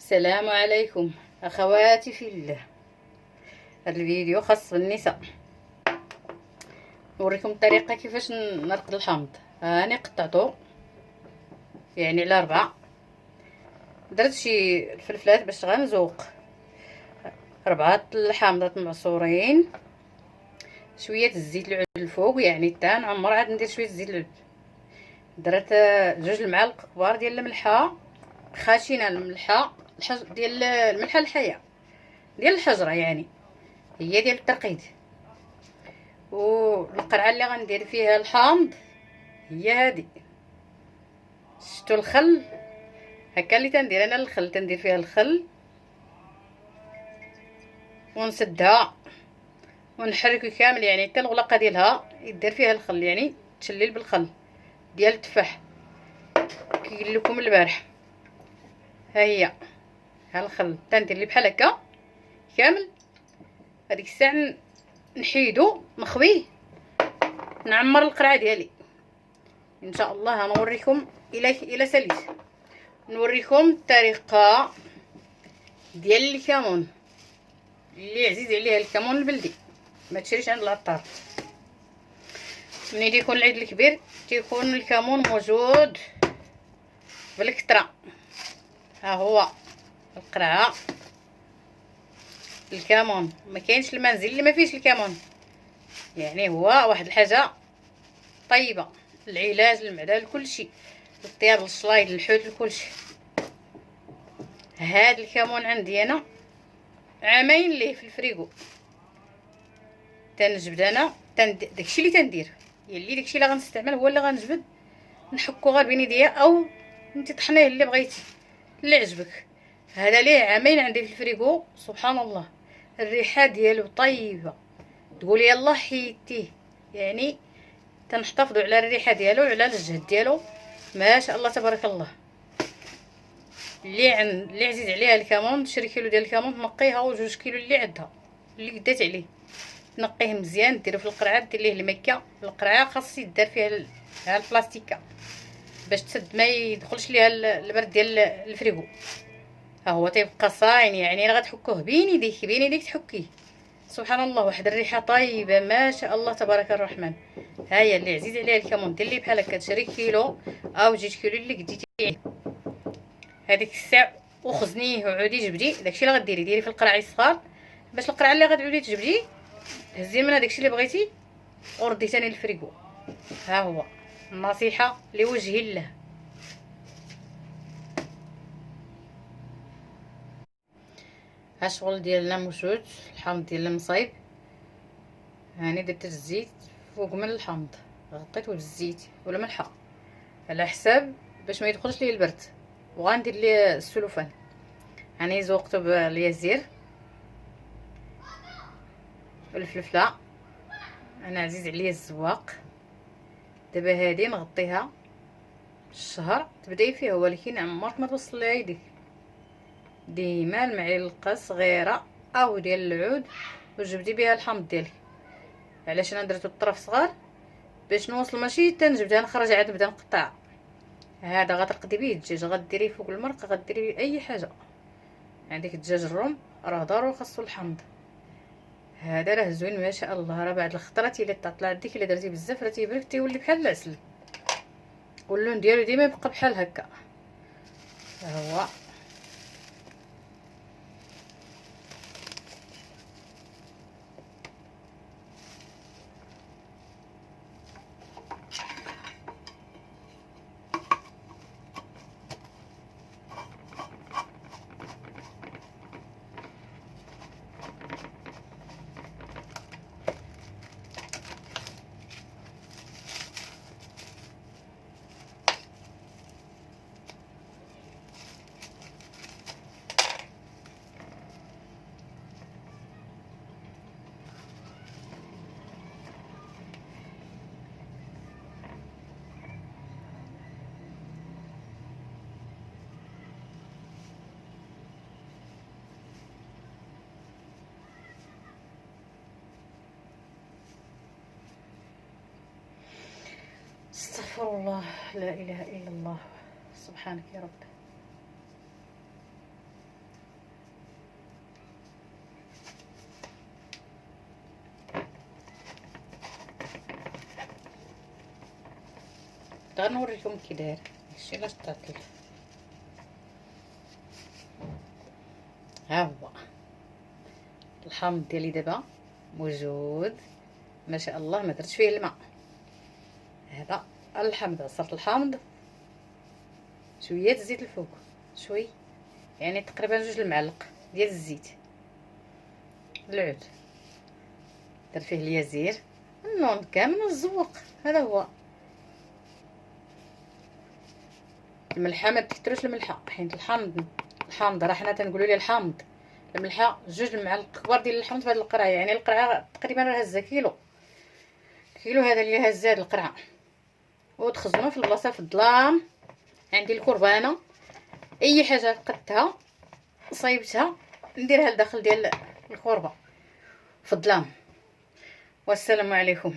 السلام عليكم اخواتي في الله. هذا الفيديو خاص بالنساء. نوريكم الطريقه كيفاش نرقد الحامض. هاني قطعته يعني على 4. درت شي الفلفلات باش غنزوق 4 الحامضات معصورين، شويه الزيت العود الفوق، يعني حتى نعمر عاد ندير شويه الزيت العود. درت 2 المعالق كبار ديال الملحه خاشنه، الملحه ديال الملحه الحيه ديال الحجره، يعني هي ديال الترقيد. والقرعه اللي غندير فيها الحامض هي هذه. شفتوا الخل هكا اللي تندير انا، الخل تندير فيها الخل ونسدها ونحرك كامل، يعني حتى الغلقه ديالها يدير فيها الخل، يعني تشلل بالخل ديال التفاح كي قلت لكم البارح. ها هي، ها الخل تندير لي بحال هكا كامل. هذيك الساعه نحيدو نخويه، نعمر القرعه ديالي ان شاء الله. غنوريكم الى ساليت نوريكم الطريقه ديال الكمون. اللي عزيز عليها الكمون البلدي ما تشريش عند العطار. ملي يكون العيد الكبير تيكون الكمون موجود بالكثره. ها هو القرعه الكمون، ما كاينش المنزل اللي ما فيهش الكمون، يعني هو واحد الحاجه طيبه، العلاج، المعده، لكل شيء، للطياب، للشلايض، للحوت، لكل شيء. هاد الكمون عندي انا عامين ليه في الفريغو. تنجبد انا داكشي اللي تندير، يلي داكشي اللي غنستعمل هو اللي غنجبد، نحكو غير بين يديا او انت طحنيه اللي بغيتي اللي عجبك. هذا ليه عامين عندي في الفريغو، سبحان الله الريحه ديالو طيبه، تقولي يلا حيدتيه، يعني تنحتفظوا على الريحه ديالو وعلى الجهد ديالو، ما شاء الله تبارك الله. اللي عزيز عليها الكمون تشري كيلو ديال الكمون، تنقيها و2 كيلو اللي عندها اللي قدات عليه، تنقيه مزيان، ديرو في القرعه، دير ليه المكه. القرعه خاص يدار فيها ها البلاستيكه باش تسد ما يدخلش ليها البرد ديال الفريغو. ها هو تيبقى صاين، يعني راه غتحكوه بين يديك تحكيه، سبحان الله واحد الريحه طيبه ما شاء الله تبارك الرحمن. ها هي اللي عزيز عليها الكمون دير ليه بحال هكا، تشري كيلو او 2 كيلو اللي قديتي عليه هذيك الساعه، وخزنيه وعودي جبدي داكشي اللي غديري، ديري في القرعه الصغار باش القرعه اللي غتعودي تجبدي هزي منها داكشي اللي بغيتي وردي ثاني للفريغو. ها هو النصيحه لوجه الله. ها الشغل ديالنا موجود، الحامض ديالنا مصايب. هاني درت الزيت فوق من الحامض، غطيته بالزيت ولا ملحه على حساب باش ما يدخلش ليه البرد. وغندير ليه السلوفان، يعني زوقته باليازير والفلفله، انا عزيز عليا الزواق. دابا هادي نغطيها الشهر تبداي فيه، ولكن عمرك ما توصل لها يديك، ديما المعلقه صغيره او ديال العود وجبدي بها الحامض ديالك. علاش انا درتو الطرف صغار؟ باش نوصل ماشي تنجبدها نخرج عاد نبدا نقطع. هذا غترقدي به الدجاج، غديريه فوق المرق، غديري اي حاجه. عندك الدجاج الروم راه ضروري خاصو الحامض. هذا راه زوين ما شاء الله، راه بعد الخضره تيلي طلع عندك الا درتي بزاف راه تيبرك تيولي بحال العسل، واللون ديالو ديما يبقى بحال هكا. هو استغفر الله، لا اله الا الله، سبحانك يا رب. غير نوريكم كي داير داكشي علاش تعطل. ها هو الحامض ديالي دابا موجود ما شاء الله، ما درتش فيه الماء. هذا الحامض، عصرت الحامض، شويه الزيت الفوق، شوي يعني تقريبا 2 المعالق ديال الزيت العود، درت فيه اليازير، النون كامل والزوق. هذا هو الملحه، ما تكثروش الملحه حيت الحامض راه حنا تنقولوا ليه الحامض. الملحه 2 المعالق كبار ديال الحامض في هذه القرعه، يعني القرعه تقريبا راه هزه كيلو هذا اللي هز هاد القرعه. وتخزنوا في البلاصه في الظلام. عندي الكربانه، اي حاجه فقدتها صايبتها نديرها لداخل ديال الخوربه في الظلام. والسلام عليكم.